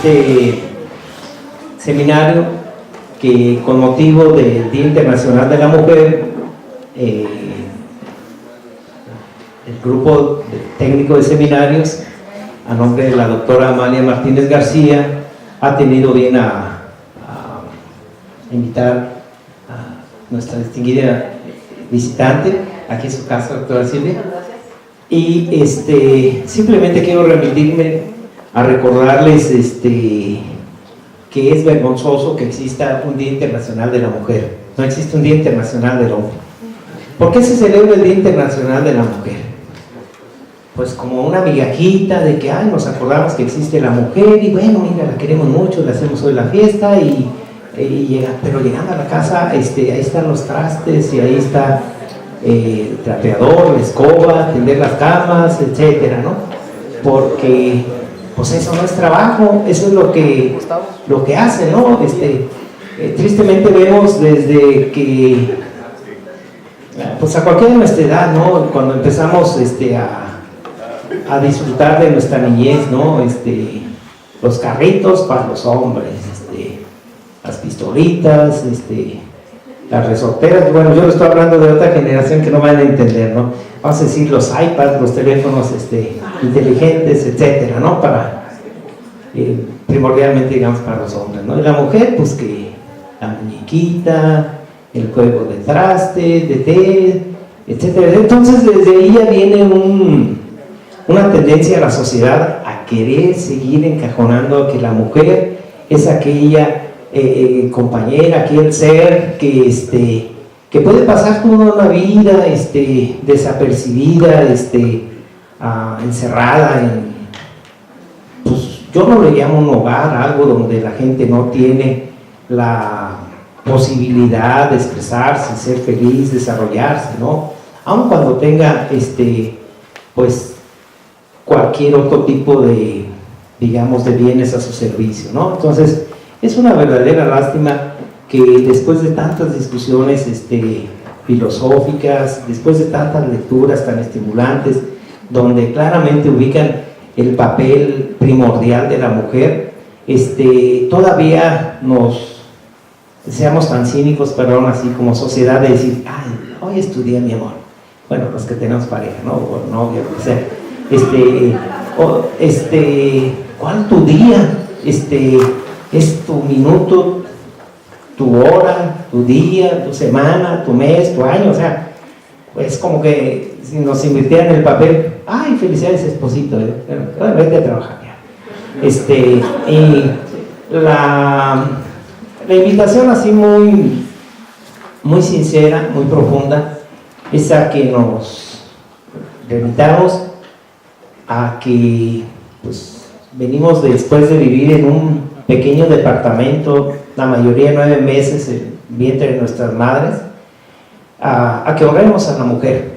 este seminario que con motivo del Día Internacional de la Mujer, el grupo técnico de seminarios, a nombre de la doctora Amalia Martínez García, ha tenido bien a invitar a nuestra distinguida visitante aquí en su casa, doctora Silvia. Y simplemente quiero remitirme a recordarles que es vergonzoso que exista un Día Internacional de la Mujer. No existe un Día Internacional del Hombre. ¿Por qué se celebra el Día Internacional de la Mujer? Pues como una migajita de que nos acordamos que existe la mujer y bueno, mira, la queremos mucho, le hacemos hoy la fiesta pero llegando a la casa, ahí están los trastes y ahí está el trapeador, la escoba, tender las camas, etcétera, ¿no? Porque pues eso no es trabajo, eso es lo que hace, ¿no? Tristemente vemos desde que pues a cualquier de nuestra edad, ¿no? Cuando empezamos a disfrutar de nuestra niñez, ¿no? Los carritos para los hombres, las pistolitas, las resorteras. Bueno, yo le estoy hablando de otra generación que no van a entender, ¿no? Vamos a decir los iPads, los teléfonos inteligentes, etcétera, ¿no? Para primordialmente, digamos, para los hombres, ¿no? Y la mujer, pues que la muñequita, el juego de traste, de té, etcétera. Entonces desde ahí ya viene una tendencia a la sociedad a querer seguir encajonando que la mujer es aquella compañera, aquel ser que puede pasar toda una vida desapercibida, encerrada pues yo no le llamo un hogar, algo donde la gente no tiene la posibilidad de expresarse, ser feliz, desarrollarse, ¿no? Aun cuando tenga pues cualquier otro tipo de, digamos, de bienes a su servicio, ¿no? Entonces es una verdadera lástima que después de tantas discusiones filosóficas, después de tantas lecturas tan estimulantes, donde claramente ubican el papel primordial de la mujer, todavía seamos tan cínicos, pero aún así como sociedad, de decir, hoy estudié, mi amor. Bueno, los que tenemos pareja, ¿no? O novia, lo que sea. ¿Cuál tu día? Es tu minuto, tu hora, tu día, tu semana, tu mes, tu año, o sea, pues como que si nos invirtieran el papel, felicidades esposito, bueno, vete a trabajar ya. Y la invitación así muy sincera, muy profunda, es a que nos remitamos a que pues venimos después de vivir en un pequeño departamento, la mayoría 9 meses, el vientre de nuestras madres, a que honremos a la mujer,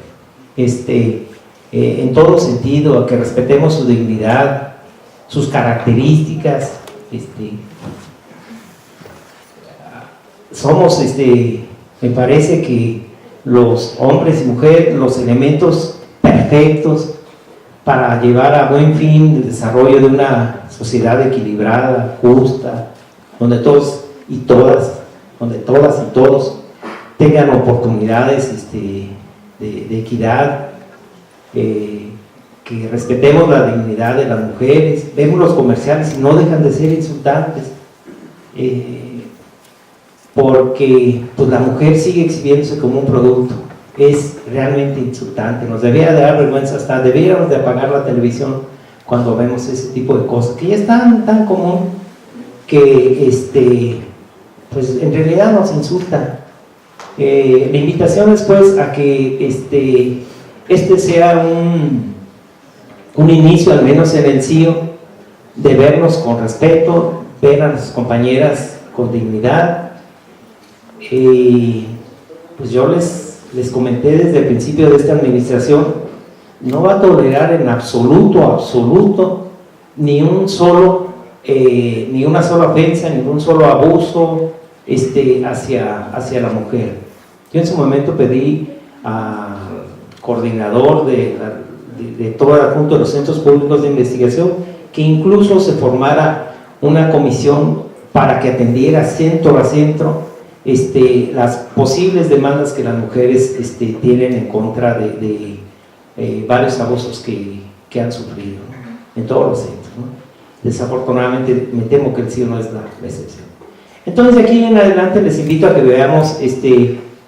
en todo sentido, a que respetemos su dignidad, sus características. Somos, me parece que los hombres y mujeres, los elementos perfectos para llevar a buen fin el desarrollo de una sociedad equilibrada, justa, donde todos y todas, donde todas y todos tengan oportunidades de equidad, que respetemos la dignidad de las mujeres. Vemos los comerciales y no dejan de ser insultantes, porque pues la mujer sigue exhibiéndose como un producto. Es realmente insultante, nos debería de dar vergüenza, hasta deberíamos de apagar la televisión cuando vemos ese tipo de cosas, que ya es tan común que pues en realidad nos insulta. La invitación es pues a que sea un inicio, al menos en el CIO, de vernos con respeto, ver a nuestras compañeras con dignidad. Pues yo les comenté desde el principio de esta administración, no va a tolerar en absoluto ni una sola ofensa, ningún solo abuso hacia la mujer. Yo en su momento pedí al coordinador de todo el conjunto de los centros públicos de investigación que incluso se formara una comisión para que atendiera centro a centro las posibles demandas que las mujeres tienen en contra de varios abusos que han sufrido, ¿no?, en todos los centros, ¿no? Desafortunadamente me temo que el CIO no es la excepción. Entonces de aquí en adelante les invito a que veamos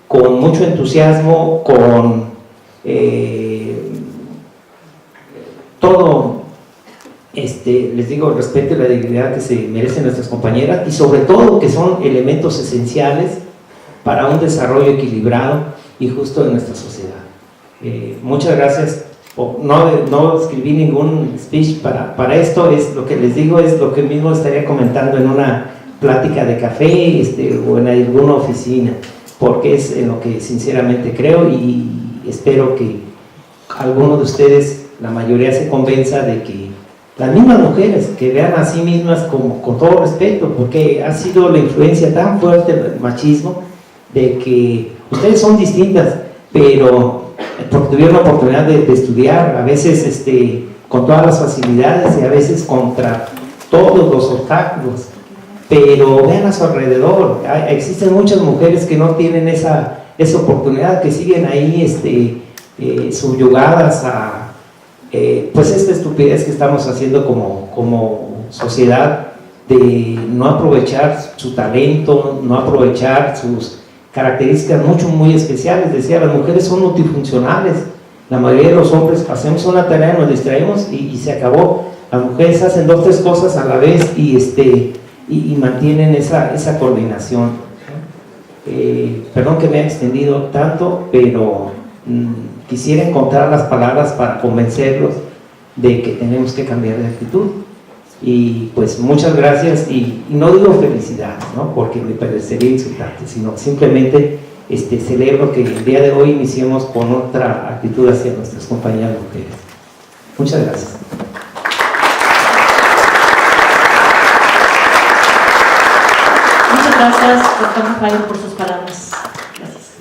con mucho entusiasmo, con todo, les digo, respeto y la dignidad que se merecen nuestras compañeras, y sobre todo que son elementos esenciales para un desarrollo equilibrado y justo de nuestra sociedad. Muchas gracias. No escribí ningún speech para esto, es lo que les digo, es lo que mismo estaría comentando en una plática de café o en alguna oficina, porque es en lo que sinceramente creo, y espero que alguno de ustedes, la mayoría, se convenza de que las mismas mujeres que vean a sí mismas con todo respeto, porque ha sido la influencia tan fuerte del machismo de que ustedes son distintas, pero porque tuvieron la oportunidad de estudiar, a veces con todas las facilidades y a veces contra todos los obstáculos, pero vean a su alrededor, existen muchas mujeres que no tienen esa oportunidad, que siguen ahí subyugadas a pues esta estupidez que estamos haciendo como sociedad, de no aprovechar su talento, no aprovechar sus características muy especiales. Decía, las mujeres son multifuncionales, la mayoría de los hombres hacemos una tarea, nos distraemos y se acabó. Las mujeres hacen 2 o 3 cosas a la vez y mantienen esa coordinación. Perdón que me haya extendido tanto, pero quisiera encontrar las palabras para convencerlos de que tenemos que cambiar de actitud. Y pues muchas gracias, y no digo felicidades, ¿no?, porque me parecería insultante, sino simplemente celebro que el día de hoy iniciemos con otra actitud hacia nuestras compañeras mujeres. Muchas gracias. Muchas gracias, doctor Rafael, por sus palabras. Gracias.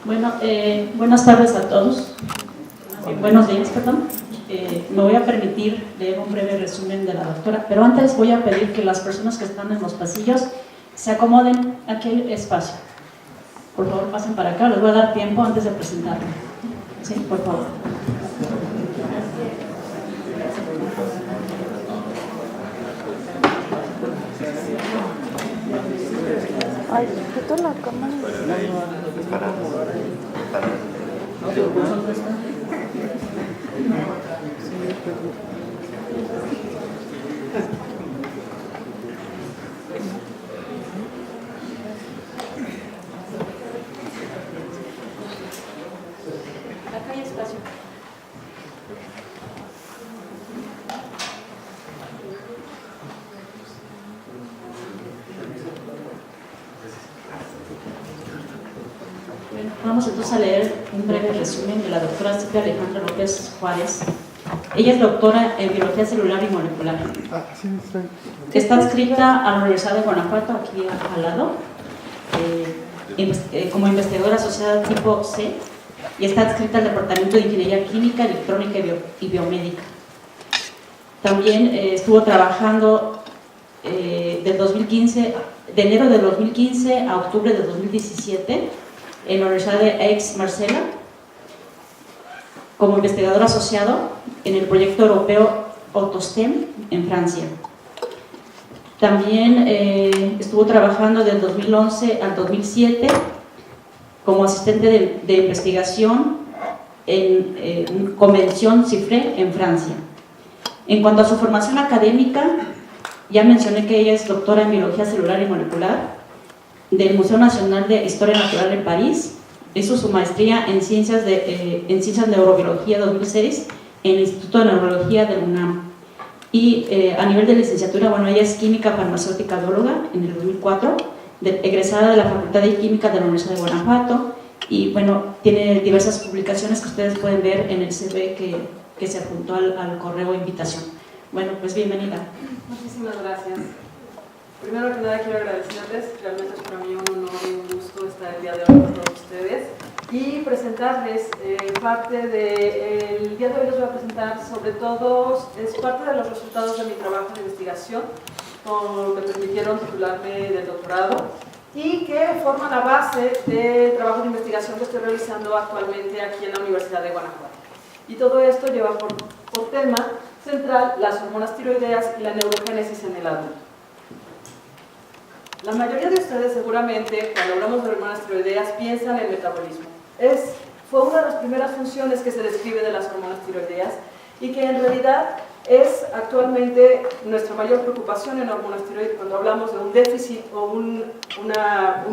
Bueno, buenas tardes a todos. Buenos días, perdón. Me voy a permitir leer un breve resumen de la doctora, pero antes voy a pedir que las personas que están en los pasillos se acomoden a aquel espacio. Por favor, pasen para acá, les voy a dar tiempo antes de presentarme. Sí, por favor. Ay, quito la cámara. Acá hay espacio. Bueno, vamos entonces a leer un breve resumen de la doctora Silvia Alejandra López Juárez. Ella es doctora en biología celular y molecular. Está adscrita a la Universidad de Guanajuato, aquí al lado, como investigadora asociada tipo C, y está adscrita al Departamento de Ingeniería Química, Electrónica y Biomédica. También estuvo trabajando de enero de 2015 a octubre de 2017 en la Universidad de Aix-Marseille como investigador asociado en el proyecto europeo Autostem en Francia. También estuvo trabajando del 2011 al 2007 como asistente de investigación en Convención CIFRE en Francia. En cuanto a su formación académica, ya mencioné que ella es doctora en biología celular y molecular del Museo Nacional de Historia Natural en París. Hizo su maestría en Ciencias de Neurobiología 2006 en el Instituto de Neurología de la UNAM. Y a nivel de licenciatura, bueno, ella es química farmacéutica bióloga en el 2004, egresada de la Facultad de Química de la Universidad de Guanajuato, y bueno, tiene diversas publicaciones que ustedes pueden ver en el CV que se apuntó al correo de invitación. Bueno, pues bienvenida. Muchísimas gracias. Primero que nada quiero agradecerles, realmente es para mí un honor y un gusto estar el día de hoy con todos ustedes y presentarles parte del día de hoy. Les voy a presentar sobre todo, es parte de los resultados de mi trabajo de investigación me permitieron titularme del doctorado y que forman la base del trabajo de investigación que estoy realizando actualmente aquí en la Universidad de Guanajuato. Y todo esto lleva por tema central las hormonas tiroideas y la neurogénesis en el adulto. La mayoría de ustedes seguramente cuando hablamos de hormonas tiroideas piensan en metabolismo. Fue una de las primeras funciones que se describe de las hormonas tiroideas y que en realidad es actualmente nuestra mayor preocupación en hormonas tiroideas cuando hablamos de un déficit o un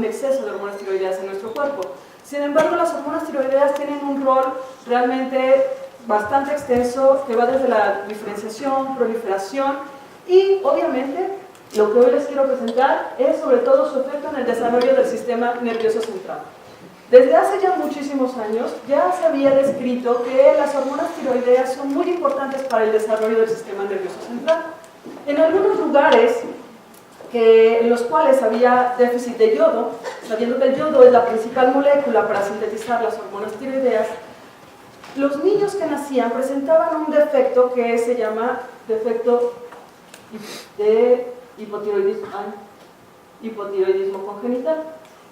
exceso de hormonas tiroideas en nuestro cuerpo. Sin embargo, las hormonas tiroideas tienen un rol realmente bastante extenso que va desde la diferenciación, proliferación y obviamente lo que hoy les quiero presentar es sobre todo su efecto en el desarrollo del sistema nervioso central. Desde hace ya muchísimos años ya se había descrito que las hormonas tiroideas son muy importantes para el desarrollo del sistema nervioso central. En algunos lugares en los cuales había déficit de yodo, sabiendo que el yodo es la principal molécula para sintetizar las hormonas tiroideas, los niños que nacían presentaban un defecto que se llama defecto de hipotiroidismo congenital.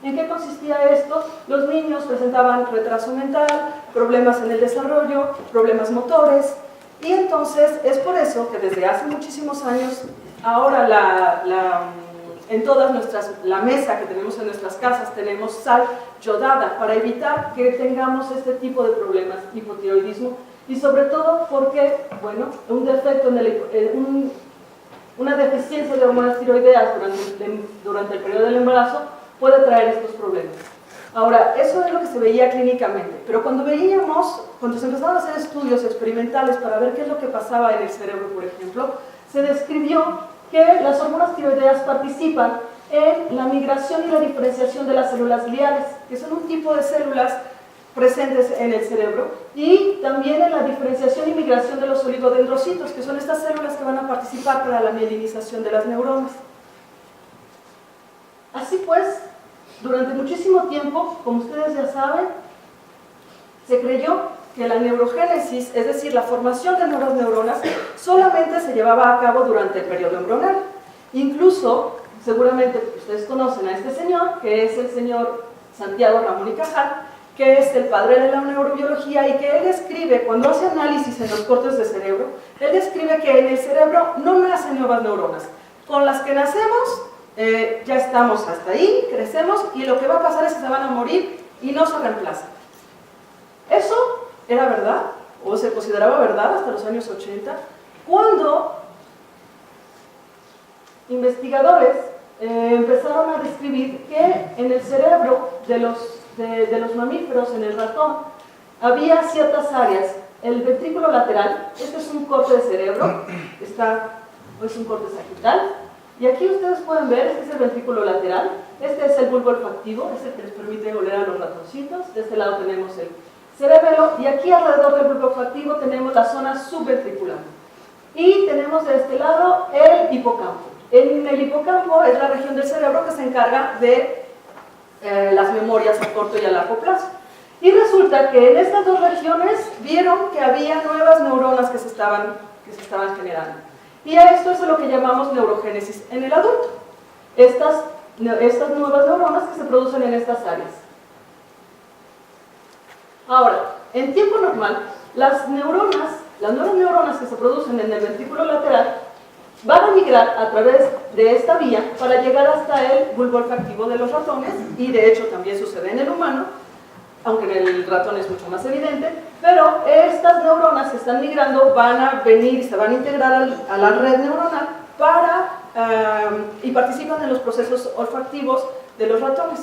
¿En qué consistía esto? Los niños presentaban retraso mental, problemas en el desarrollo, problemas motores, y entonces es por eso que desde hace muchísimos años, ahora la mesa que tenemos en nuestras casas tenemos sal yodada para evitar que tengamos este tipo de problemas, hipotiroidismo, y sobre todo porque, bueno, un defecto una deficiencia de hormonas tiroideas durante el periodo del embarazo puede traer estos problemas. Ahora, eso es lo que se veía clínicamente, pero cuando se empezaron a hacer estudios experimentales para ver qué es lo que pasaba en el cerebro, por ejemplo, se describió que las hormonas tiroideas participan en la migración y la diferenciación de las células gliales, que son un tipo de células presentes en el cerebro, y también en la diferenciación y migración de los oligodendrocitos, que son estas células que van a participar para la mielinización de las neuronas. Así pues, durante muchísimo tiempo, como ustedes ya saben, se creyó que la neurogénesis, es decir, la formación de nuevas neuronas, solamente se llevaba a cabo durante el periodo embrional. Incluso, seguramente ustedes conocen a este señor, que es el señor Santiago Ramón y Cajal, que es el padre de la neurobiología y que él describe, cuando hace análisis en los cortes de cerebro, él describe que en el cerebro no nacen nuevas neuronas. Con las que nacemos, ya estamos hasta ahí, crecemos y lo que va a pasar es que se van a morir y no se reemplazan. Eso era verdad, o se consideraba verdad hasta los años 80, cuando investigadores empezaron a describir que en el cerebro de los mamíferos, en el ratón, había ciertas áreas. El ventrículo lateral, este es un corte de cerebro, es un corte sagital, y aquí ustedes pueden ver, este es el ventrículo lateral, este es el bulbo olfactivo, es el que les permite oler a los ratoncitos, de este lado tenemos el cerebelo, y aquí alrededor del bulbo olfactivo tenemos la zona subventricular. Y tenemos de este lado el hipocampo. En el hipocampo es la región del cerebro que se encarga de las memorias a corto y a largo plazo. Y resulta que en estas dos regiones vieron que había nuevas neuronas que se estaban generando. Y a esto es lo que llamamos neurogénesis en el adulto. Estas nuevas neuronas que se producen en estas áreas. Ahora, en tiempo normal, las nuevas neuronas que se producen en el ventrículo lateral van a migrar a través de esta vía para llegar hasta el bulbo olfactivo de los ratones, y de hecho también sucede en el humano, aunque en el ratón es mucho más evidente, pero estas neuronas que están migrando van a venir y se van a integrar a la red neuronal y participan en los procesos olfactivos de los ratones.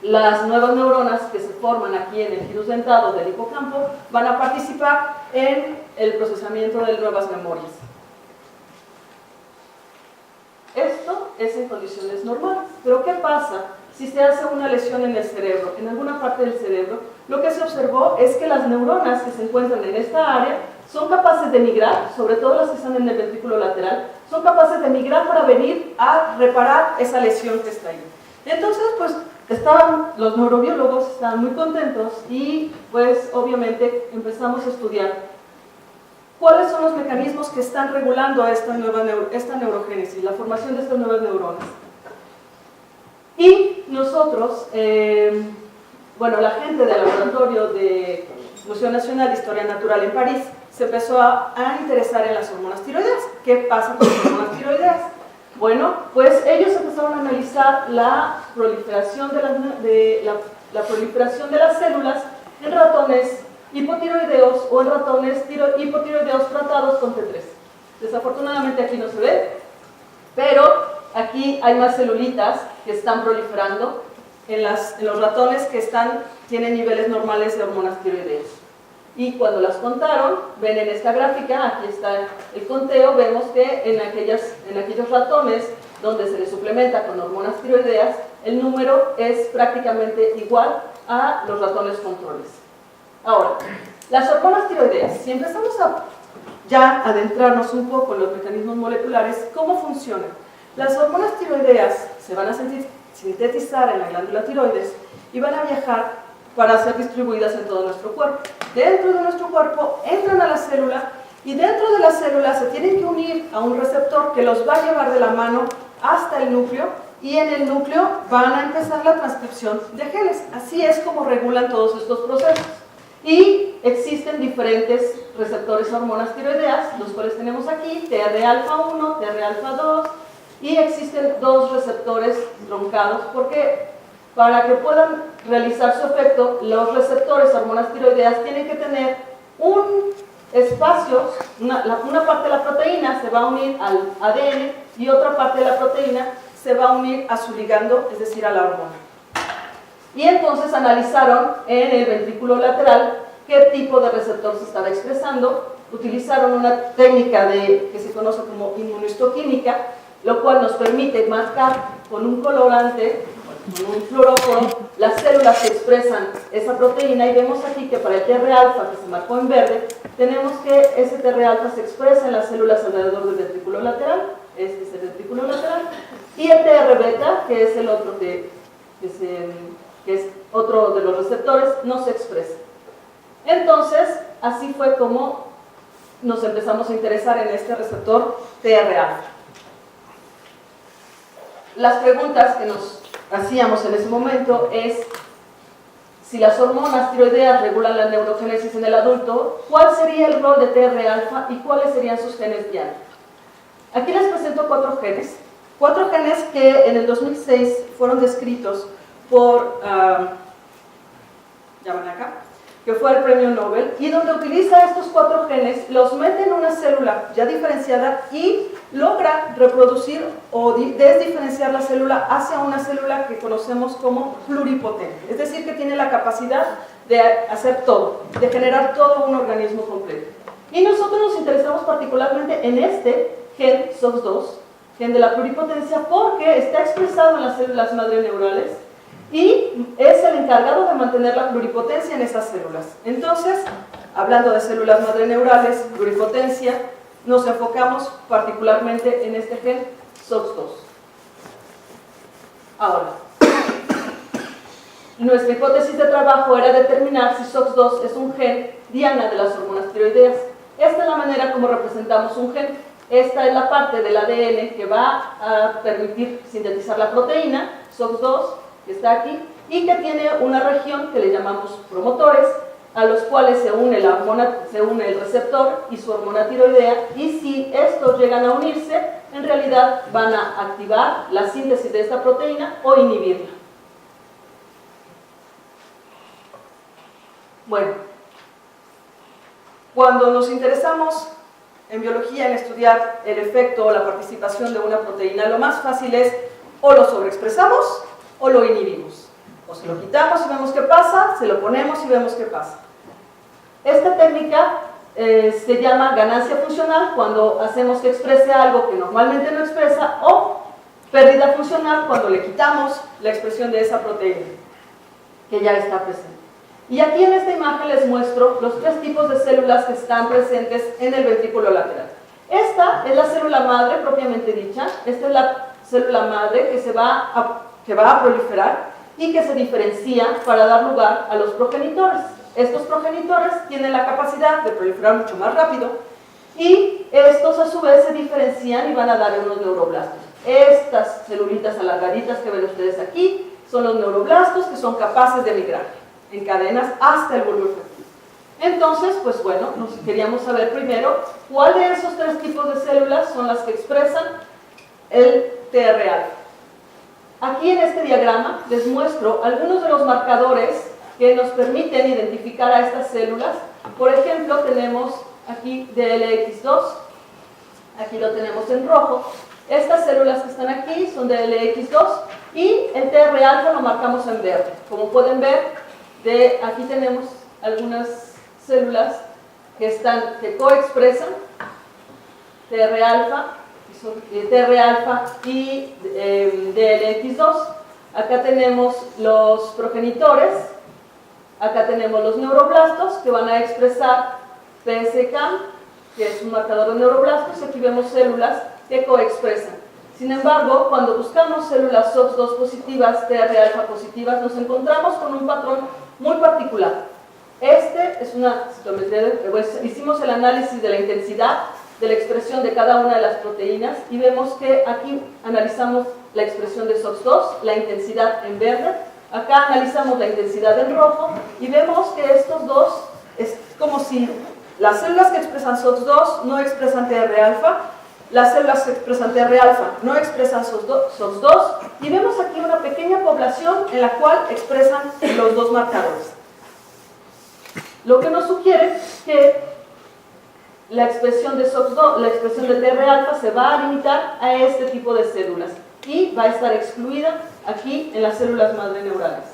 Las nuevas neuronas que se forman aquí en el giro dentado del hipocampo van a participar en el procesamiento de nuevas memorias. Esto es en condiciones normales, pero ¿qué pasa si se hace una lesión en el cerebro, en alguna parte del cerebro? Lo que se observó es que las neuronas que se encuentran en esta área son capaces de migrar, sobre todo las que están en el ventrículo lateral, son capaces de migrar para venir a reparar esa lesión que está ahí. Entonces, pues, los neurobiólogos estaban muy contentos y, pues, obviamente empezamos a estudiar ¿cuáles son los mecanismos que están regulando esta neurogénesis, la formación de estas nuevas neuronas? Y nosotros, bueno, la gente del laboratorio de Museo Nacional de Historia Natural en París se empezó a interesar en las hormonas tiroideas. ¿Qué pasa con las hormonas tiroideas? Bueno, pues ellos empezaron a analizar la proliferación la proliferación de las células en ratones hipotiroideos o en ratones hipotiroideos tratados con T3. Desafortunadamente aquí no se ve, pero aquí hay más celulitas que están proliferando en los ratones que tienen niveles normales de hormonas tiroideas. Y cuando las contaron, ven en esta gráfica, aquí está el conteo, vemos que en aquellos ratones donde se les suplementa con hormonas tiroideas, el número es prácticamente igual a los ratones controles. Ahora, las hormonas tiroideas, si empezamos a ya adentrarnos un poco en los mecanismos moleculares, ¿cómo funcionan? Las hormonas tiroideas se van a sintetizar en la glándula tiroides y van a viajar para ser distribuidas en todo nuestro cuerpo. Dentro de nuestro cuerpo entran a la célula y dentro de la célula se tienen que unir a un receptor que los va a llevar de la mano hasta el núcleo, y en el núcleo van a empezar la transcripción de genes. Así es como regulan todos estos procesos. Y existen diferentes receptores a hormonas tiroideas, los cuales tenemos aquí, TR-alfa1, TR-alfa2, y existen dos receptores truncados, porque para que puedan realizar su efecto, los receptores a hormonas tiroideas tienen que tener un espacio, una parte de la proteína se va a unir al ADN y otra parte de la proteína se va a unir a su ligando, es decir, a la hormona. Y entonces analizaron en el ventrículo lateral qué tipo de receptor se estaba expresando, utilizaron una técnica que se conoce como inmunohistoquímica, lo cual nos permite marcar con un colorante, con un fluoróforo, las células que expresan esa proteína, y vemos aquí que para el TR-alfa, que se marcó en verde, tenemos que ese TR-alfa se expresa en las células alrededor del ventrículo lateral, este es el ventrículo lateral, y el TR-beta, que es el otro que es otro de los receptores, no se expresa. Entonces, así fue como nos empezamos a interesar en este receptor TR-alfa. Las preguntas que nos hacíamos en ese momento es: si las hormonas tiroideas regulan la neurogénesis en el adulto, ¿cuál sería el rol de TR-alfa y cuáles serían sus genes diana? Aquí les presento cuatro genes que en el 2006 fueron descritos por que fue el premio Nobel, y donde utiliza estos cuatro genes, los mete en una célula ya diferenciada y logra reproducir o desdiferenciar la célula hacia una célula que conocemos como pluripotente, es decir, que tiene la capacidad de hacer todo, de generar todo un organismo completo. Y nosotros nos interesamos particularmente en este gen SOX2, gen de la pluripotencia, porque está expresado en las células madre neurales y es el encargado de mantener la pluripotencia en esas células. Entonces, hablando de células madre neurales, pluripotencia, nos enfocamos particularmente en este gen SOX2. Ahora, nuestra hipótesis de trabajo era determinar si SOX2 es un gen diana de las hormonas tiroideas. Esta es la manera como representamos un gen. Esta es la parte del ADN que va a permitir sintetizar la proteína, SOX2, que está aquí, y que tiene una región que le llamamos promotores, a los cuales se une el receptor y su hormona tiroidea, y si estos llegan a unirse, en realidad van a activar la síntesis de esta proteína o inhibirla. Bueno, cuando nos interesamos en biología en estudiar el efecto o la participación de una proteína, lo más fácil es o lo sobreexpresamos o lo inhibimos. O se lo quitamos y vemos qué pasa, se lo ponemos y vemos qué pasa. Esta técnica se llama ganancia funcional, cuando hacemos que exprese algo que normalmente no expresa, o pérdida funcional, cuando le quitamos la expresión de esa proteína que ya está presente. Y aquí en esta imagen les muestro los tres tipos de células que están presentes en el ventrículo lateral. Esta es la célula madre propiamente dicha. Esta es la célula madre que va a proliferar y que se diferencia para dar lugar a los progenitores. Estos progenitores tienen la capacidad de proliferar mucho más rápido y estos a su vez se diferencian y van a dar unos neuroblastos. Estas celulitas alargaditas que ven ustedes aquí son los neuroblastos que son capaces de migrar en cadenas hasta el bulbo efectivo. Entonces, pues bueno, nos queríamos saber primero cuál de esos tres tipos de células son las que expresan el TR-alfa. Aquí en este diagrama les muestro algunos de los marcadores que nos permiten identificar a estas células. Por ejemplo, tenemos aquí DLX2, aquí lo tenemos en rojo. Estas células que están aquí son DLX2 y el TR-alfa lo marcamos en verde. Como pueden ver, aquí tenemos algunas células que coexpresan TR-alfa y DLX2. Acá tenemos los progenitores, acá tenemos los neuroblastos que van a expresar PSCAM, que es un marcador de neuroblastos, y aquí vemos células que coexpresan. Sin embargo, cuando buscamos células SOX2 positivas, TR-alfa positivas, nos encontramos con un patrón muy particular. Este es una citometría, hicimos el análisis de la intensidad de la expresión de cada una de las proteínas y vemos que aquí analizamos la expresión de SOX2, la intensidad en verde, acá analizamos la intensidad en rojo y vemos que estos dos es como si las células que expresan SOX2 no expresan TR-alfa, las células que expresan TR-alfa no expresan SOX2 y vemos aquí una pequeña población en la cual expresan los dos marcadores. Lo que nos sugiere que la expresión de SOX2, la expresión de TR-alfa se va a limitar a este tipo de células y va a estar excluida aquí en las células madre neurales.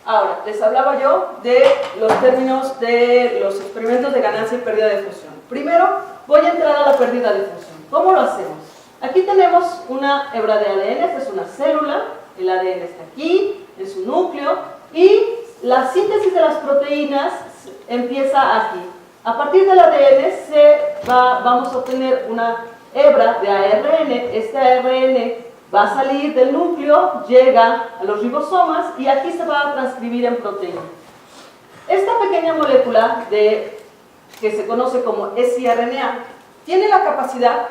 Ahora, les hablaba yo de los términos de los experimentos de ganancia y pérdida de función. Primero, voy a entrar a la pérdida de función. ¿Cómo lo hacemos? Aquí tenemos una hebra de ADN, esta es una célula, el ADN está aquí, en su núcleo, y la síntesis de las proteínas empieza aquí. A partir del ADN vamos a obtener una hebra de ARN. Este ARN va a salir del núcleo, llega a los ribosomas y aquí se va a transcribir en proteína. Esta pequeña molécula que se conoce como siRNA tiene la capacidad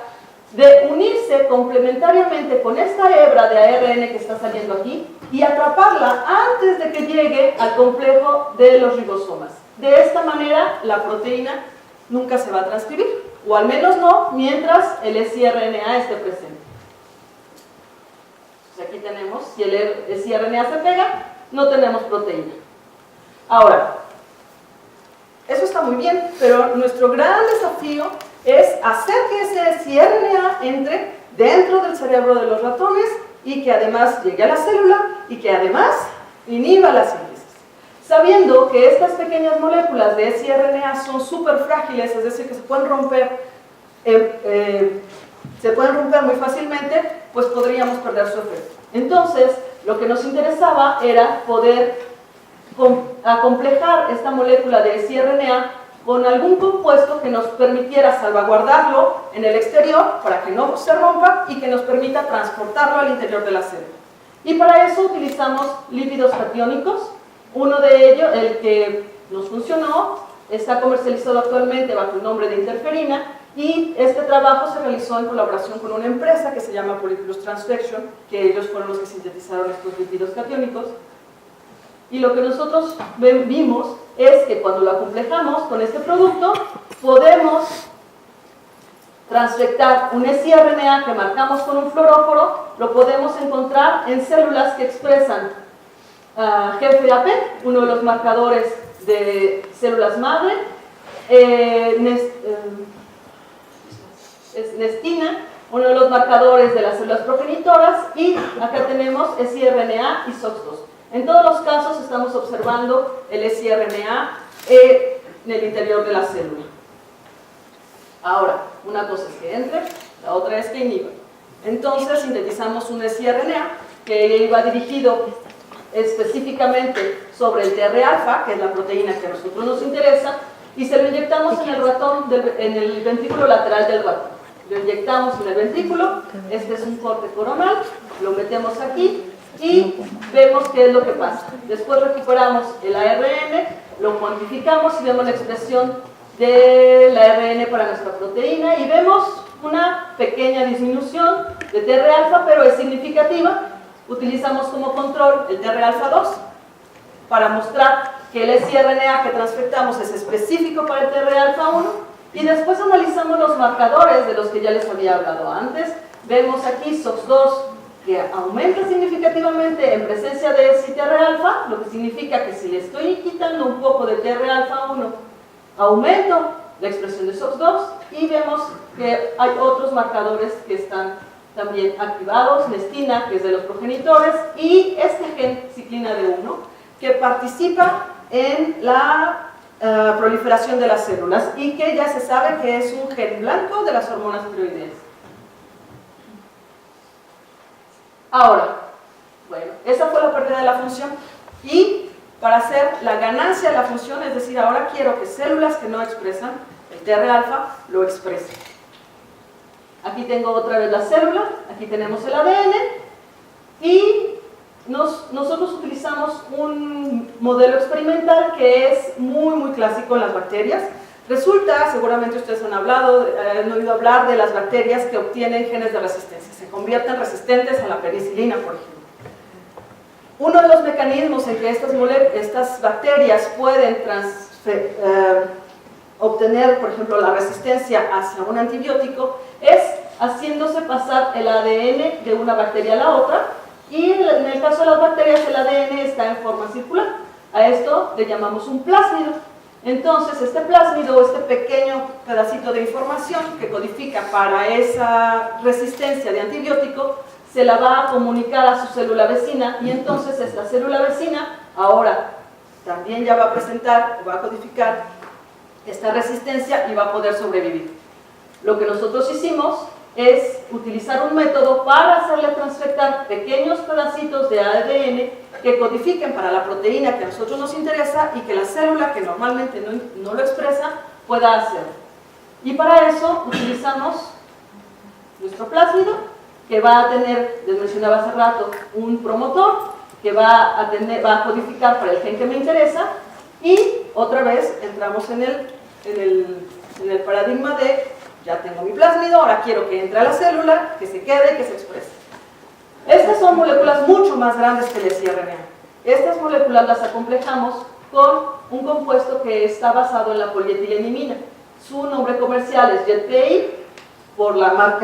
de unirse complementariamente con esta hebra de ARN que está saliendo aquí y atraparla antes de que llegue al complejo de los ribosomas. De esta manera, la proteína nunca se va a transcribir, o al menos no mientras el siRNA esté presente. Entonces aquí tenemos, si el siRNA se pega, no tenemos proteína. Ahora, eso está muy bien, pero nuestro gran desafío es hacer que ese siRNA entre dentro del cerebro de los ratones y que además llegue a la célula y que además inhiba la síntesis. Sabiendo que estas pequeñas moléculas de siRNA son súper frágiles, es decir, que se pueden romper muy fácilmente, pues podríamos perder su efecto. Entonces, lo que nos interesaba era poder acomplejar esta molécula de siRNA con algún compuesto que nos permitiera salvaguardarlo en el exterior para que no se rompa y que nos permita transportarlo al interior de la célula. Y para eso utilizamos lípidos catiónicos. Uno de ellos, el que nos funcionó, está comercializado actualmente bajo el nombre de interferina y este trabajo se realizó en colaboración con una empresa que se llama Polyphlus Transfection, que ellos fueron los que sintetizaron estos lípidos catiónicos. Y lo que nosotros vimos es que cuando lo acomplejamos con este producto, podemos transfectar un siRNA que marcamos con un fluoróforo, lo podemos encontrar en células que expresan GFAP, uno de los marcadores de células madre, nestina, uno de los marcadores de las células progenitoras, y acá tenemos siRNA y SOX2. En todos los casos estamos observando el siRNA en el interior de la célula. Ahora, una cosa es que entre, la otra es que inhiba. Entonces sintetizamos un siRNA que iba dirigido específicamente sobre el TR-alfa, que es la proteína que a nosotros nos interesa, y se lo inyectamos en el ratón, en el ventrículo lateral del ratón. Lo inyectamos en el ventrículo, este es un corte coronal, lo metemos aquí y vemos qué es lo que pasa. Después recuperamos el ARN, lo cuantificamos y vemos la expresión del ARN para nuestra proteína y vemos una pequeña disminución de TR alfa, pero es significativa. Utilizamos como control el TR alfa 2 para mostrar que el siRNA que transfectamos es específico para el TR alfa 1 y después analizamos los marcadores de los que ya les había hablado antes. Vemos aquí SOX2 que aumenta significativamente en presencia de TR alfa, lo que significa que si le estoy quitando un poco de TR alfa 1, aumento la expresión de SOX2 y vemos que hay otros marcadores que están también activados, nestina, que es de los progenitores, y este gen, ciclina D1, que participa en la proliferación de las células y que ya se sabe que es un gen blanco de las hormonas tiroideas. Ahora, bueno, esa fue la pérdida de la función y para hacer la ganancia de la función, es decir, ahora quiero que células que no expresan el TR alfa lo expresen. Aquí tengo otra vez la célula, aquí tenemos el ADN y nosotros utilizamos un modelo experimental que es muy clásico en las bacterias. Resulta, seguramente ustedes han oído hablar de las bacterias que obtienen genes de resistencia, se convierten resistentes a la penicilina, por ejemplo. Uno de los mecanismos en que estas bacterias pueden obtener, por ejemplo, la resistencia hacia un antibiótico es haciéndose pasar el ADN de una bacteria a la otra y en el caso de las bacterias el ADN está en forma circular. A esto le llamamos un plásmido. Entonces este plásmido, este pequeño pedacito de información que codifica para esa resistencia de antibiótico, se la va a comunicar a su célula vecina y entonces esta célula vecina ahora también ya va a presentar o va a codificar esta resistencia y va a poder sobrevivir. Lo que nosotros hicimos es utilizar un método para hacerle transfectar pequeños pedacitos de ADN que codifiquen para la proteína que a nosotros nos interesa y que la célula que normalmente no lo expresa pueda hacer. Y para eso utilizamos nuestro plásmido que va a tener, les mencionaba hace rato, un promotor que va a codificar para el gen que me interesa y otra vez entramos en el paradigma de ya tengo mi plásmido, ahora quiero que entre a la célula, que se quede y que se exprese. Estas son moléculas mucho más grandes que el siRNA. Estas moléculas las acomplejamos con un compuesto que está basado en la polietilenimina. Su nombre comercial es JetPI, por la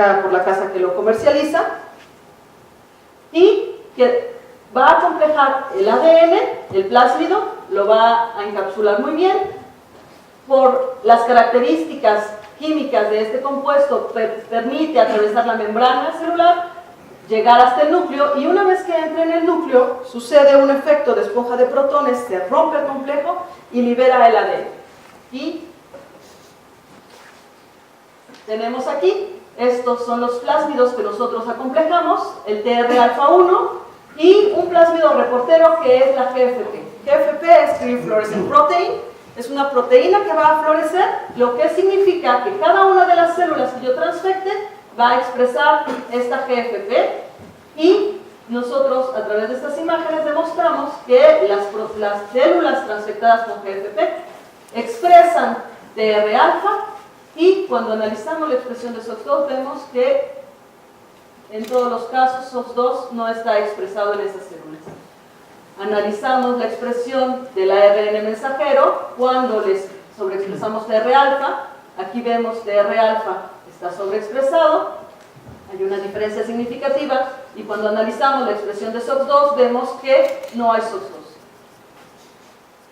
casa que lo comercializa, y que va a acomplejar el ADN, el plásmido, lo va a encapsular muy bien. Por las características químicas de este compuesto, permite atravesar la membrana celular, llegar hasta el núcleo, y una vez que entre en el núcleo, sucede un efecto de esponja de protones, se rompe el complejo y libera el ADN. Y tenemos aquí, estos son los plásmidos que nosotros acomplejamos, el TR alfa 1 y un plásmido reportero que es la GFP. GFP es Green Fluorescent Protein. Es una proteína que va a florecer, lo que significa que cada una de las células que yo transfecte va a expresar esta GFP y nosotros a través de estas imágenes demostramos que las células transfectadas con GFP expresan TR alfa y cuando analizamos la expresión de SOX2 vemos que en todos los casos SOX2 no está expresado en esas células. Analizamos la expresión del ARN mensajero cuando les sobreexpresamos TR alfa. Aquí vemos TR alfa está sobreexpresado, hay una diferencia significativa, y cuando analizamos la expresión de SOX2 vemos que no hay SOX2.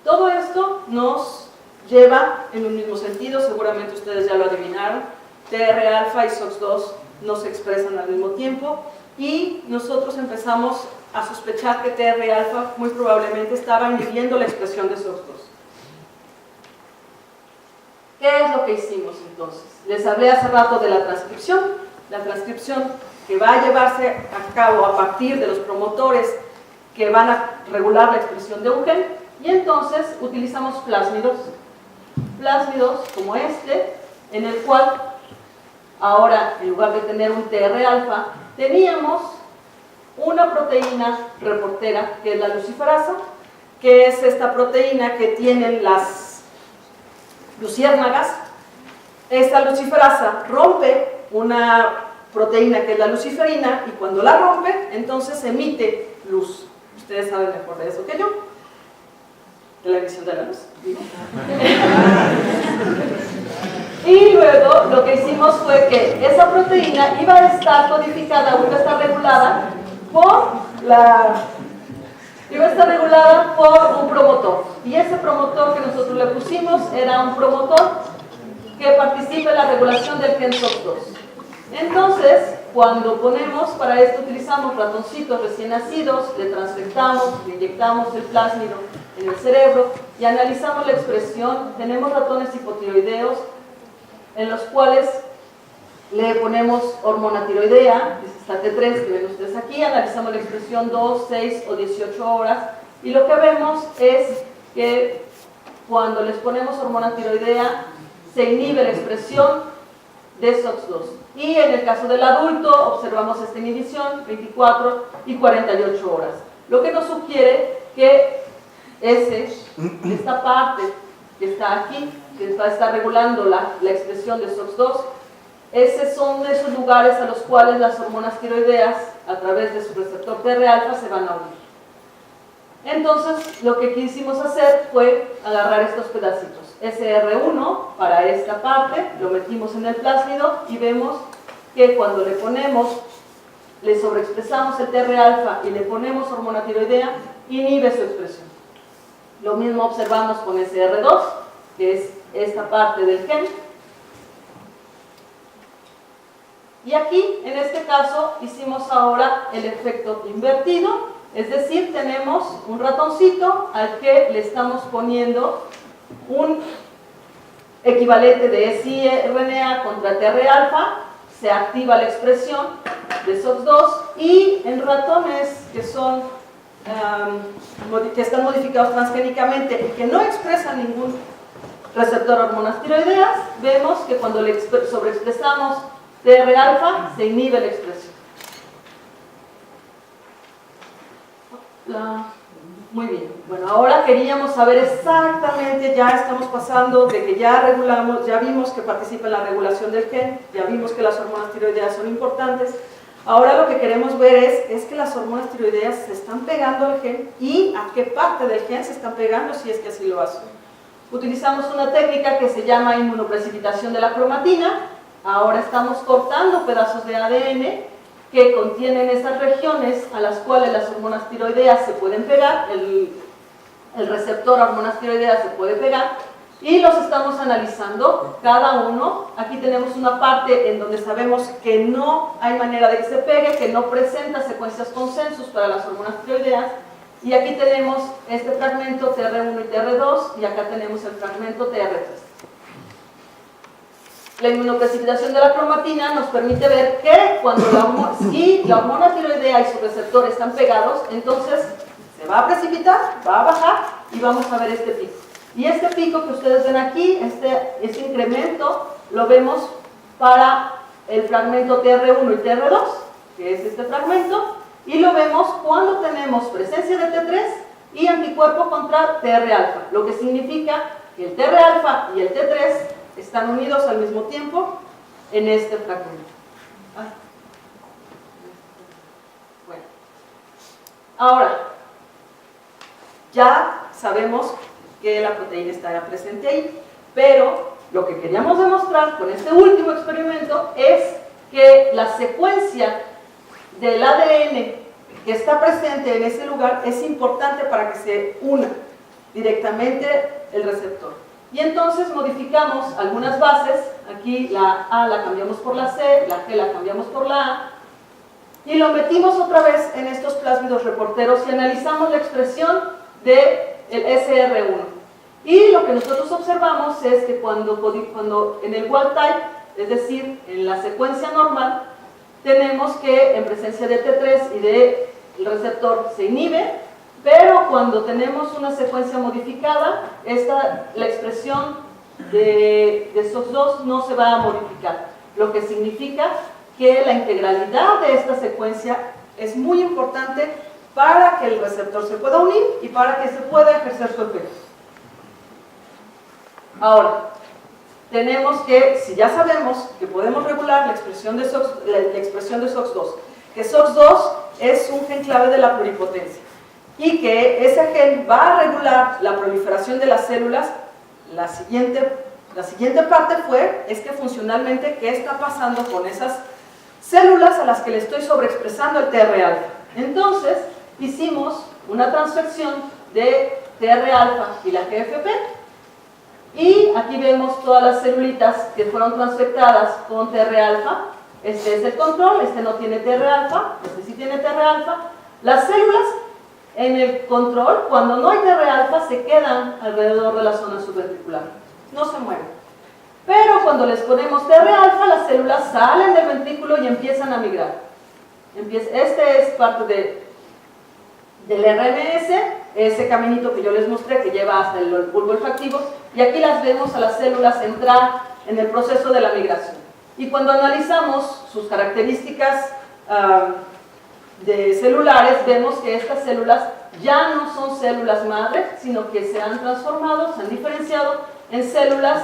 Todo esto nos lleva en un mismo sentido, seguramente ustedes ya lo adivinaron, TR alfa y SOX2 no se expresan al mismo tiempo y nosotros empezamos a sospechar que TR alfa muy probablemente estaba inhibiendo la expresión de SOX2. ¿Qué es lo que hicimos entonces? Les hablé hace rato de la transcripción que va a llevarse a cabo a partir de los promotores que van a regular la expresión de un gen, y entonces utilizamos plásmidos como este, en el cual ahora en lugar de tener un TR alfa, teníamos una proteína reportera que es la luciferasa, que es esta proteína que tienen las luciérnagas. Esta luciferasa rompe una proteína que es la luciferina y cuando la rompe, entonces emite luz. Ustedes saben mejor de eso que yo, de la emisión de la luz. Y luego lo que hicimos fue que esa proteína iba a estar codificada, o iba a estar regulada por un promotor. Y ese promotor que nosotros le pusimos era un promotor que participa en la regulación del gen SOX2. Entonces, cuando ponemos, para esto utilizamos ratoncitos recién nacidos, le transfectamos, le inyectamos el plásmido en el cerebro y analizamos la expresión. Tenemos ratones hipotiroideos en los cuales le ponemos hormona tiroidea, que es esta T3 que ven ustedes aquí, analizamos la expresión 2, 6 o 18 horas y lo que vemos es que cuando les ponemos hormona tiroidea se inhibe la expresión de SOX2 y en el caso del adulto observamos esta inhibición 24 y 48 horas, lo que nos sugiere que esta parte que está aquí, que va a estar regulando la expresión de SOX2, esos son esos lugares a los cuales las hormonas tiroideas, a través de su receptor TR-alfa, se van a unir. Entonces, lo que quisimos hacer fue agarrar estos pedacitos. SR1 para esta parte, lo metimos en el plásmido y vemos que cuando le sobreexpresamos el TR-alfa y le ponemos hormona tiroidea, inhibe su expresión. Lo mismo observamos con SR2, que es esta parte del gen. Y aquí, en este caso, hicimos ahora el efecto invertido, es decir, tenemos un ratoncito al que le estamos poniendo un equivalente de siRNA contra TR-alfa, se activa la expresión de SOX2 y en ratones que están modificados transgénicamente y que no expresan ningún receptor hormonas tiroideas, vemos que cuando le sobreexpresamos TR-alfa se inhibe la expresión. Muy bien, bueno, ahora queríamos saber exactamente, ya estamos pasando de que ya regulamos, ya vimos que participa en la regulación del gen, ya vimos que las hormonas tiroideas son importantes. Ahora lo que queremos ver es que las hormonas tiroideas se están pegando al gen y a qué parte del gen se están pegando, si es que así lo hacen. Utilizamos una técnica que se llama inmunoprecipitación de la cromatina. Ahora estamos cortando pedazos de ADN que contienen esas regiones a las cuales las hormonas tiroideas se pueden pegar, el receptor a hormonas tiroideas se puede pegar, y los estamos analizando cada uno. Aquí tenemos una parte en donde sabemos que no hay manera de que se pegue, que no presenta secuencias consensus para las hormonas tiroideas, y aquí tenemos este fragmento TR1 y TR2, y acá tenemos el fragmento TR3. La inmunoprecipitación de la cromatina nos permite ver que cuando si la hormona tiroidea y su receptor están pegados, entonces se va a precipitar, va a bajar y vamos a ver este pico. Y este pico que ustedes ven aquí, este incremento, lo vemos para el fragmento TR1 y TR2, que es este fragmento, y lo vemos cuando tenemos presencia de T3 y anticuerpo contra TR-alfa, lo que significa que el TR-alfa y el T3 están unidos al mismo tiempo en este fragmento. Bueno, ahora ya sabemos que la proteína está presente ahí, pero lo que queríamos demostrar con este último experimento es que la secuencia del ADN que está presente en ese lugar es importante para que se una directamente el receptor. Y entonces modificamos algunas bases, aquí la A la cambiamos por la C, la G la cambiamos por la A, y lo metimos otra vez en estos plásmidos reporteros y analizamos la expresión del SR1. Y lo que nosotros observamos es que cuando en el wild type, es decir, en la secuencia normal, tenemos que en presencia de T3 y del receptor se inhibe, pero cuando tenemos una secuencia modificada, la expresión de SOX2 no se va a modificar, lo que significa que la integralidad de esta secuencia es muy importante para que el receptor se pueda unir y para que se pueda ejercer su efecto. Ahora, tenemos que, si ya sabemos que podemos regular la expresión de SOX2, que SOX2 es un gen clave de la pluripotencia y que ese gen va a regular la proliferación de las células, la siguiente parte es que funcionalmente, ¿qué está pasando con esas células a las que le estoy sobreexpresando el TR-alfa? Entonces, hicimos una transfección de TR-alfa y la GFP, y aquí vemos todas las celulitas que fueron transfectadas con TR-alfa. Este es el control, este no tiene TR-alfa, este sí tiene TR-alfa. Las células en el control, cuando no hay TR-alfa, se quedan alrededor de la zona subventricular, no se mueven. Pero cuando les ponemos TR-alfa, las células salen del ventrículo y empiezan a migrar. Este es parte del RMS, ese caminito que yo les mostré que lleva hasta el bulbo olfactivo, y aquí las vemos a las células entrar en el proceso de la migración. Y cuando analizamos sus características celulares, vemos que estas células ya no son células madre, sino que se han transformado, se han diferenciado en células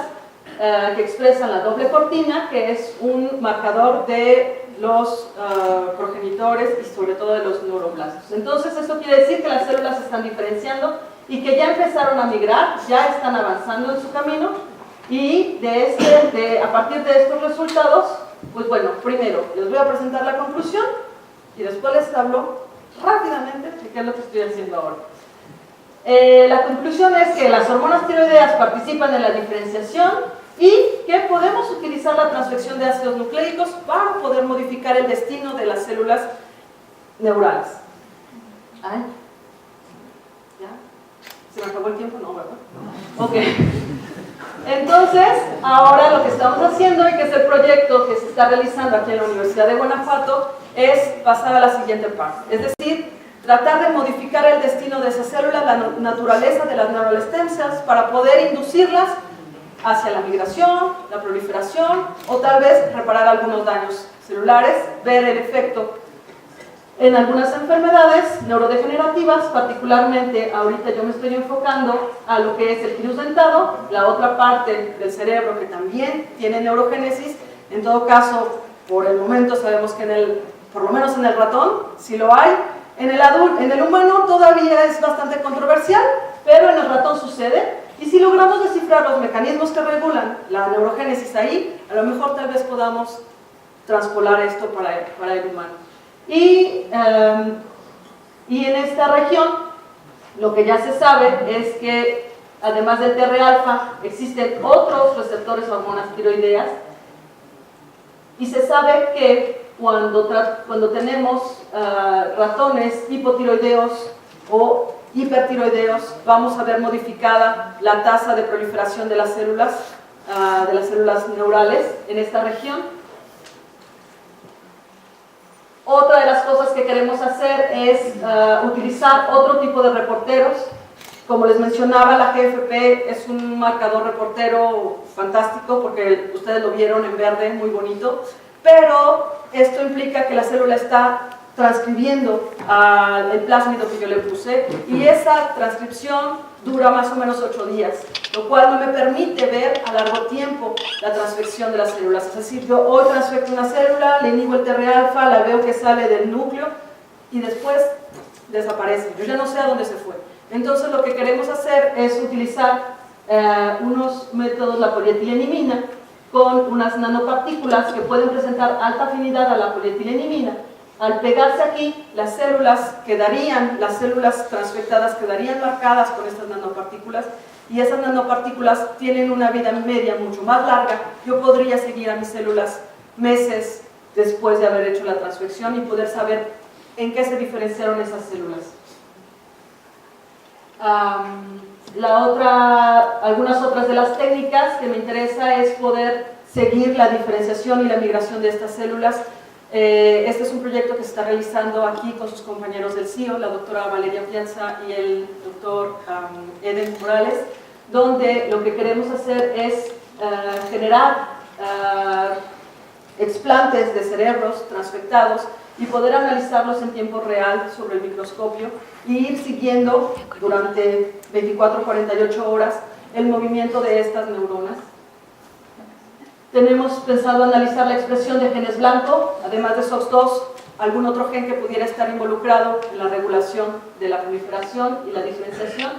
que expresan la doble cortina, que es un marcador de los progenitores y sobre todo de los neuroblastos. Entonces esto quiere decir que las células se están diferenciando y que ya empezaron a migrar, ya están avanzando en su camino, y a partir de estos resultados, pues bueno, primero les voy a presentar la conclusión y después les hablo rápidamente de qué es lo que estoy haciendo ahora. La conclusión es que las hormonas tiroideas participan en la diferenciación y que podemos utilizar la transfección de ácidos nucleicos para poder modificar el destino de las células neurales. ¿Ay? ¿Ya? ¿Se me acabó el tiempo? No, ¿verdad? No. Ok. Entonces, ahora lo que estamos haciendo, y que es el proyecto que se está realizando aquí en la Universidad de Guanajuato, es pasar a la siguiente parte. Es decir, tratar de modificar el destino de esas células, la naturaleza de las neural stem cells, para poder inducirlas hacia la migración, la proliferación, o tal vez reparar algunos daños celulares, ver el efecto en algunas enfermedades neurodegenerativas. Particularmente ahorita yo me estoy enfocando a lo que es el virus dentado, la otra parte del cerebro que también tiene neurogénesis. En todo caso, por el momento sabemos que por lo menos en el ratón sí lo hay. En el humano todavía es bastante controversial, pero en el ratón sucede, y si logramos descifrar los mecanismos que regulan la neurogénesis ahí, a lo mejor tal vez podamos traspolar esto para el humano. Y en esta región, lo que ya se sabe es que además del TR-alfa existen otros receptores a hormonas tiroideas, y se sabe que cuando tenemos ratones hipotiroideos o hipertiroideos, vamos a ver modificada la tasa de proliferación de las células neurales en esta región. Otra de las cosas que queremos hacer es utilizar otro tipo de reporteros. Como les mencionaba, la GFP es un marcador reportero fantástico porque ustedes lo vieron en verde, muy bonito, pero esto implica que la célula está transcribiendo el plásmido que yo le puse, y esa transcripción dura más o menos 8 días, lo cual no me permite ver a largo tiempo la transfección de las células. Es decir, yo hoy transfecto una célula, le inhibo el TR-alfa, la veo que sale del núcleo y después desaparece. Yo ya no sé a dónde se fue. Entonces lo que queremos hacer es utilizar unos métodos, la polietilenimina, con unas nanopartículas que pueden presentar alta afinidad a la polietilenimina. Al pegarse aquí, las células transfectadas quedarían marcadas con estas nanopartículas, y esas nanopartículas tienen una vida media mucho más larga. Yo podría seguir a mis células meses después de haber hecho la transfección y poder saber en qué se diferenciaron esas células. Algunas otras de las técnicas que me interesa es poder seguir la diferenciación y la migración de estas células. Este es un proyecto que se está realizando aquí con sus compañeros del CIO, la doctora Valeria Piazza y el doctor Eden Morales, donde lo que queremos hacer es generar explantes de cerebros transfectados y poder analizarlos en tiempo real sobre el microscopio y ir siguiendo durante 24 o 48 horas el movimiento de estas neuronas. Tenemos pensado analizar la expresión de genes blanco, además de SOX2, algún otro gen que pudiera estar involucrado en la regulación de la proliferación y la diferenciación.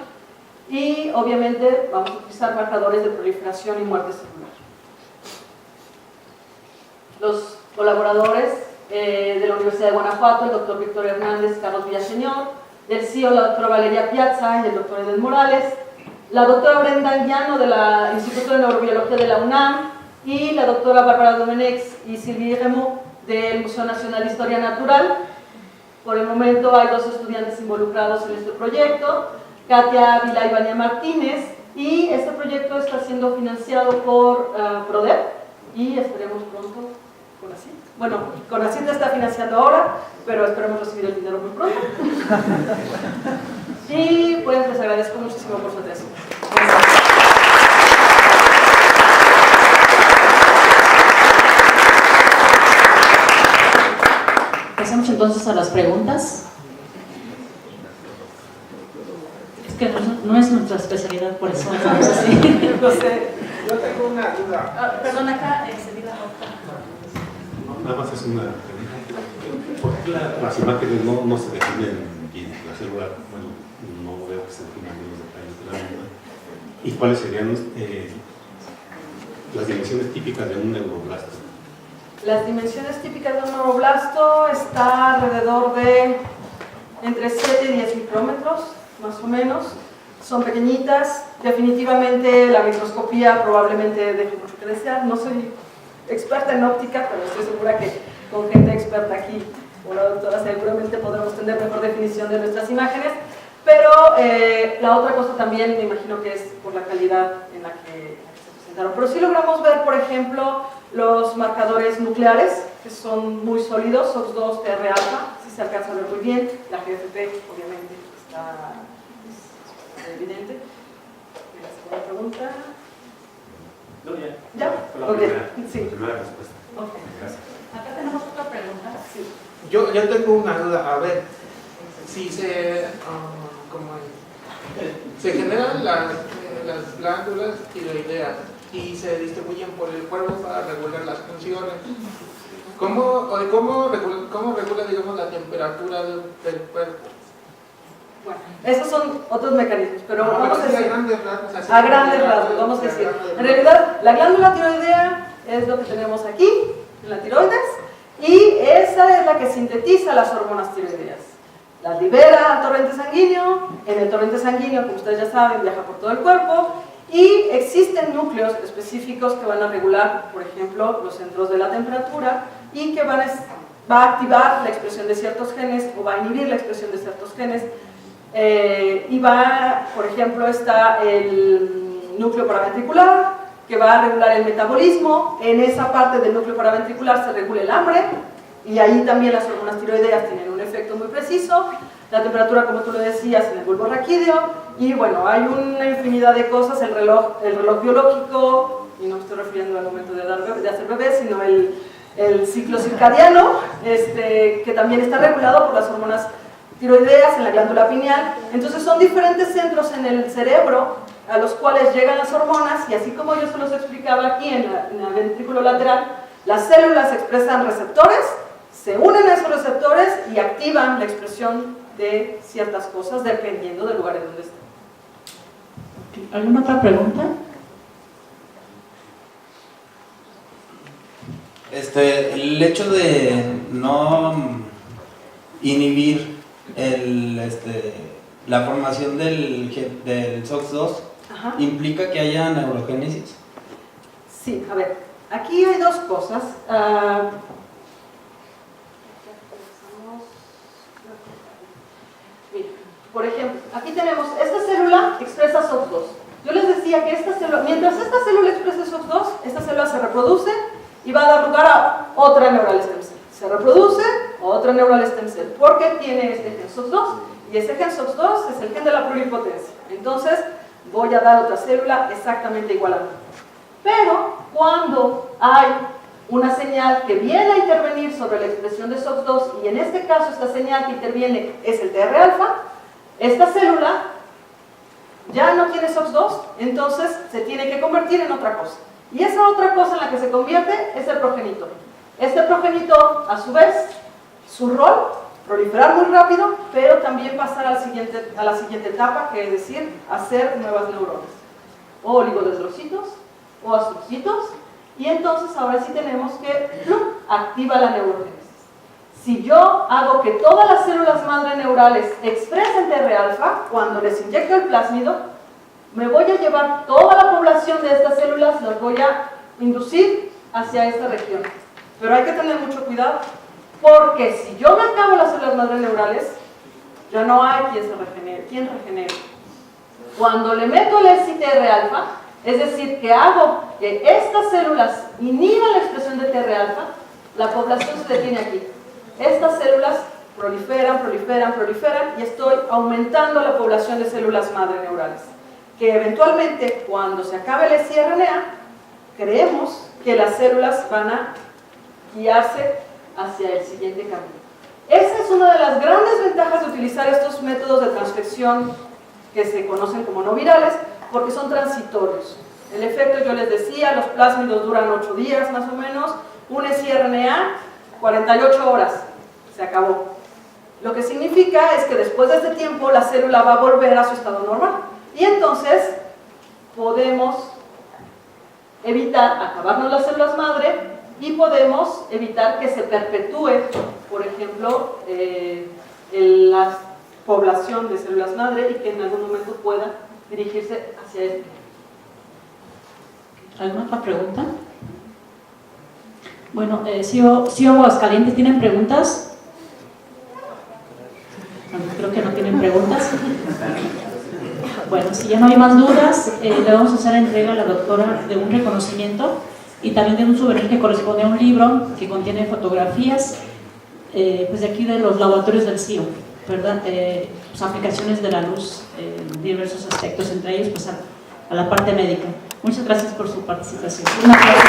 Y obviamente vamos a utilizar marcadores de proliferación y muerte celular. Los colaboradores de la Universidad de Guanajuato, el doctor Víctor Hernández, Carlos Villaseñor, del CIO, la doctora Valeria Piazza y el doctor Edel Morales, la doctora Brenda Anguiano del Instituto de Neurobiología de la UNAM y la doctora Bárbara Domenex y Sylvie Remou del Museo Nacional de Historia Natural. Por el momento hay 2 estudiantes involucrados en este proyecto, Katia Ávila y Vania Martínez, y este proyecto está siendo financiado por PRODEP y esperemos pronto CONACYT. Bueno, CONACYT está financiando ahora, pero esperemos recibir el dinero muy pronto. Y pues les agradezco muchísimo por su atención. Pasamos entonces a las preguntas. Es que no es nuestra especialidad, por eso vamos así. No sé. Yo tengo una duda. Perdón, acá enseguida. Nada más es una pregunta. ¿Por qué las imágenes no se definen bien? La célula, bueno, no veo que se definan bien los detalles de la misma. ¿Y cuáles serían las dimensiones típicas de un neuroblasto? Las dimensiones típicas de un neuroblasto está alrededor de entre 7 y 10 micrómetros, más o menos. Son pequeñitas. Definitivamente la microscopía probablemente deje mucho que desear. No soy experta en óptica, pero estoy segura que con gente experta aquí, o la doctora, seguramente podremos tener mejor definición de nuestras imágenes. Pero la otra cosa también me imagino que es por la calidad en la que se presentaron. Pero sí logramos ver, por ejemplo, los marcadores nucleares, que son muy sólidos, SOX2, TR alfa, sí se alcanza a ver muy bien. La GFP, obviamente, está evidente. ¿La segunda pregunta? No, ya. ¿Ya? La Ok, primera, sí. primera respuesta. Ok. Gracias. Acá tenemos otra pregunta. Sí. Yo tengo una duda. A ver, si se generan las glándulas tiroideas y se distribuyen por el cuerpo para regular las funciones, ¿cómo regula, digamos, la temperatura del cuerpo? Bueno, esos son otros mecanismos, pero vamos a sí, decir, a grandes rasgos. Así a grandes rasgos, vamos a decir. En realidad, la glándula tiroidea es lo que tenemos aquí, en la tiroides, y esa es la que sintetiza las hormonas tiroideas. Las libera al torrente sanguíneo, en el torrente sanguíneo, como ustedes ya saben, viaja por todo el cuerpo, y existen núcleos específicos que van a regular, por ejemplo, los centros de la temperatura, y que va a activar la expresión de ciertos genes, o va a inhibir la expresión de ciertos genes. Y por ejemplo, está el núcleo paraventricular, que va a regular el metabolismo. En esa parte del núcleo paraventricular se regula el hambre, y ahí también las hormonas tiroideas tienen un efecto muy preciso. La temperatura, como tú lo decías, en el bulbo raquídeo, y bueno, hay una infinidad de cosas, el reloj biológico, y no me estoy refiriendo al momento de hacer bebés, sino el ciclo circadiano, que también está regulado por las hormonas tiroideas en la glándula pineal. Entonces son diferentes centros en el cerebro a los cuales llegan las hormonas, y así como yo se los explicaba aquí en el ventrículo lateral, las células expresan receptores, se unen a esos receptores y activan la expresión de ciertas cosas dependiendo del lugar en donde estén. ¿Alguna otra pregunta? El hecho de no inhibir la formación del SOX2 implica que haya neurogénesis. Sí, a ver, aquí hay dos cosas. Mira, por ejemplo, aquí tenemos, esta célula expresa SOX2. Yo les decía que esta célula, mientras esta célula expresa SOX2, esta célula se reproduce y va a dar lugar a otra neural stem cell. Se reproduce, otra neural stem cell, porque tiene este gen SOX2, y ese gen SOX2 es el gen de la pluripotencia. Entonces, voy a dar otra célula exactamente igual a mí. Pero, cuando hay una señal que viene a intervenir sobre la expresión de SOX2, y en este caso esta señal que interviene es el TR alfa, esta célula ya no tiene SOX2, entonces se tiene que convertir en otra cosa. Y esa otra cosa en la que se convierte es el progenitor. Este progenitor, a su vez, su rol, proliferar muy rápido, pero también pasar a la siguiente etapa, que es decir, hacer nuevas neuronas, o oligodendrocitos, o astrocitos, y entonces ahora sí tenemos que ¡plum!, activa la neurogénesis. Si yo hago que todas las células madre neurales expresen TR-alfa, cuando les inyecto el plásmido, me voy a llevar toda la población de estas células, las voy a inducir hacia esta región. Pero hay que tener mucho cuidado, porque si yo me acabo las células madre neurales, ya no hay quien regenere. Cuando le meto el SI-TR-alfa, es decir, que hago que estas células inhiban la expresión de TR-alfa, la población se detiene aquí. Estas células proliferan y estoy aumentando la población de células madre neurales, que eventualmente, cuando se acabe el siRNA, creemos que las células van a guiarse hacia el siguiente camino. Esa es una de las grandes ventajas de utilizar estos métodos de transfección que se conocen como no virales, porque son transitorios. El efecto, yo les decía, los plásmidos duran 8 días más o menos, un siRNA 48 horas, se acabó. Lo que significa es que después de este tiempo la célula va a volver a su estado normal. Y entonces podemos evitar acabarnos las células madre y podemos evitar que se perpetúe, por ejemplo, la población de células madre y que en algún momento pueda dirigirse hacia este. ¿Alguna otra pregunta? Bueno, CEO Aguascalientes, ¿tienen preguntas? Creo que no tienen preguntas. Bueno, si ya no hay más dudas, le vamos a hacer entrega a la doctora de un reconocimiento y también de un souvenir que corresponde a un libro que contiene fotografías pues de aquí de los laboratorios del CIO, ¿verdad? Pues aplicaciones de la luz en diversos aspectos, entre ellos pues a la parte médica. Muchas gracias por su participación. Un aplauso.